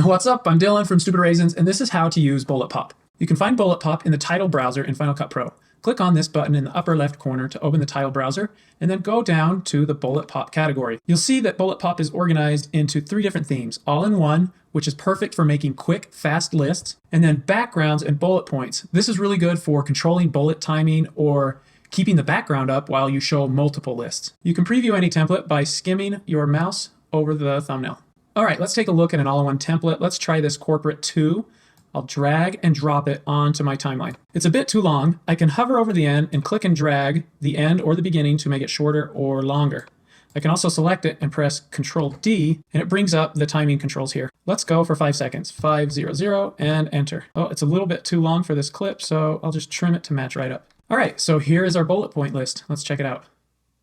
What's up? I'm Dylan from Stupid Raisins, and this is how to use Bullet Pop. You can find Bullet Pop in the title browser in Final Cut Pro. Click on this button in the upper left corner to open the title browser, and then go down to the Bullet Pop category. You'll see that Bullet Pop is organized into 3 different themes, all in one, which is perfect for making quick, fast lists, and then backgrounds and bullet points. This is really good for controlling bullet timing or keeping the background up while you show multiple lists. You can preview any template by skimming your mouse over the thumbnail. All right, let's take a look at an all-in-one template. Let's try this Corporate 2. I'll drag and drop it onto my timeline. It's a bit too long. I can hover over the end and click and drag the end or the beginning to make it shorter or longer. I can also select it and press Control D, and it brings up the timing controls here. Let's go for 5 seconds. 500 and enter. Oh, it's a little bit too long for this clip, so I'll just trim it to match right up. All right, so here is our bullet point list. Let's check it out.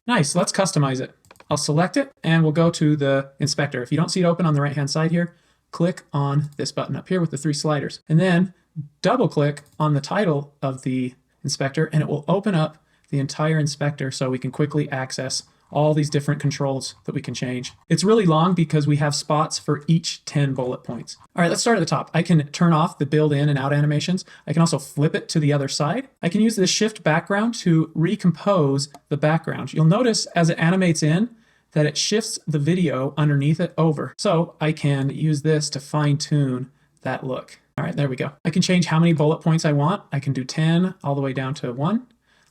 Nice, let's customize it. I'll select it and we'll go to the inspector. If you don't see it open on the right-hand side here, click on this button up here with the 3 sliders, and then double click on the title of the inspector and it will open up the entire inspector so we can quickly access all these different controls that we can change. It's really long because we have spots for each 10 bullet points. All right, let's start at the top. I can turn off the build in and out animations. I can also flip it to the other side. I can use the shift background to recompose the background. You'll notice as it animates in that it shifts the video underneath it over. So I can use this to fine tune that look. All right, there we go. I can change how many bullet points I want. I can do 10 all the way down to 1.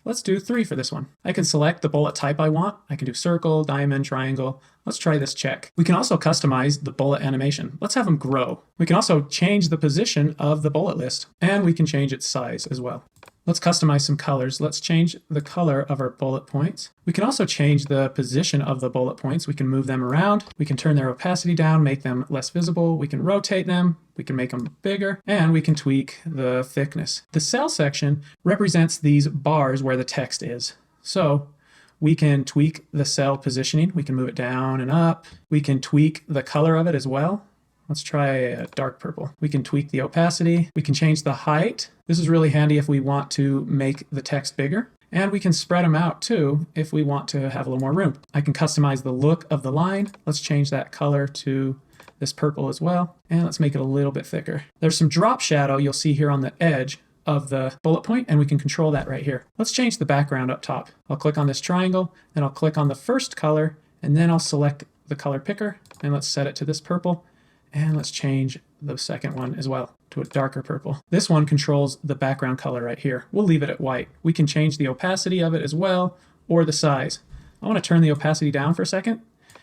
Let's do 3 for this one. I can select the bullet type I want. I can do circle, diamond, triangle. Let's try this check. We can also customize the bullet animation. Let's have them grow. We can also change the position of the bullet list, and we can change its size as well. Let's customize some colors. Let's change the color of our bullet points. We can also change the position of the bullet points. We can move them around. We can turn their opacity down, make them less visible. We can rotate them. We can make them bigger, and we can tweak the thickness. The cell section represents these bars where the text is. So we can tweak the cell positioning. We can move it down and up. We can tweak the color of it as well. Let's try a dark purple. We can tweak the opacity. We can change the height. This is really handy if we want to make the text bigger. And we can spread them out too if we want to have a little more room. I can customize the look of the line. Let's change that color to this purple as well. And let's make it a little bit thicker. There's some drop shadow you'll see here on the edge of the bullet point, and we can control that right here. Let's change the background up top. I'll click on this triangle, then I'll click on the first color, and then I'll select the color picker, and let's set it to this purple. And let's change the second one as well to a darker purple. This one controls the background color right here. We'll leave it at white. We can change the opacity of it as well, or the size. I want to turn the opacity down for a second.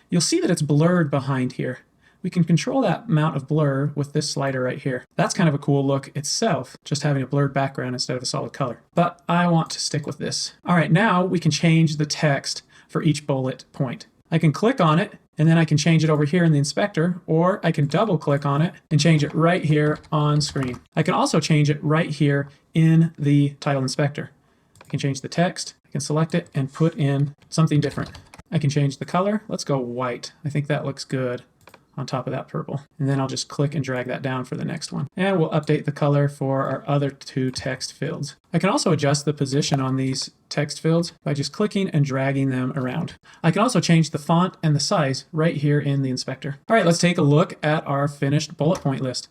You'll see that it's blurred behind here. We can control that amount of blur with this slider right here. That's kind of a cool look itself, just having a blurred background instead of a solid color. But I want to stick with this. All right, now we can change the text for each bullet point. I can click on it, and then I can change it over here in the inspector, or I can double click on it and change it right here on screen. I can also change it right here in the title inspector. I can change the text, I can select it and put in something different. I can change the color. Let's go white. I think that looks good on top of that purple. And then I'll just click and drag that down for the next one. And we'll update the color for our other 2 text fields. I can also adjust the position on these text fields by just clicking and dragging them around. I can also change the font and the size right here in the inspector. All right, let's take a look at our finished bullet point list.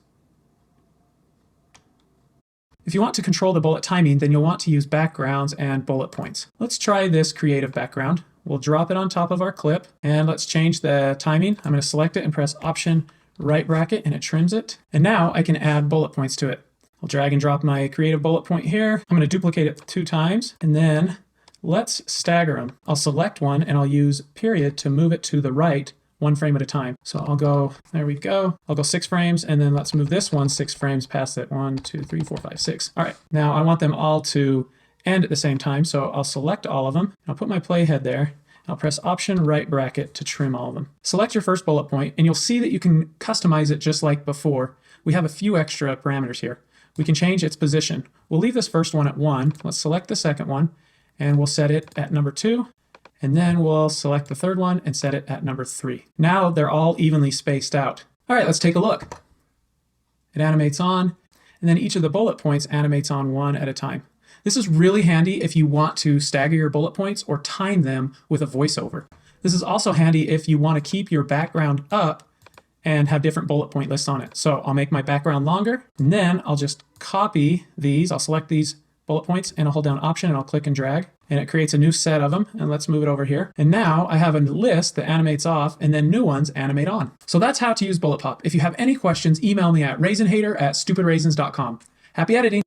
If you want to control the bullet timing, then you'll want to use backgrounds and bullet points. Let's try this creative background. We'll drop it on top of our clip, and let's change the timing. I'm going to select it and press Option right bracket, and it trims it. And now I can add bullet points to it. I'll drag and drop my creative bullet point here. I'm going to duplicate it 2 times, and then let's stagger them. I'll select one, and I'll use period to move it to the right 1 frame at a time. So I'll go, there we go. I'll go 6 frames, and then let's move this one 6 frames past it. 1, 2, 3, 4, 5, 6. All right, now I want them all to end at the same time, so I'll select all of them. I'll put my playhead there. I'll press Option right bracket to trim all of them. Select your first bullet point, and you'll see that you can customize it just like before. We have a few extra parameters here. We can change its position. We'll leave this first one at 1. Let's select the second one, and we'll set it at number 2. And then we'll select the third one and set it at number 3. Now they're all evenly spaced out. All right, let's take a look. It animates on, and then each of the bullet points animates on one at a time. This is really handy if you want to stagger your bullet points or time them with a voiceover. This is also handy if you want to keep your background up and have different bullet point lists on it. So I'll make my background longer, and then I'll just copy these. I'll select these bullet points and I'll hold down Option and I'll click and drag, and it creates a new set of them. And let's move it over here. And now I have a list that animates off and then new ones animate on. So that's how to use Bullet Pop. If you have any questions, email me at raisinhater@stupidraisins.com. Happy editing.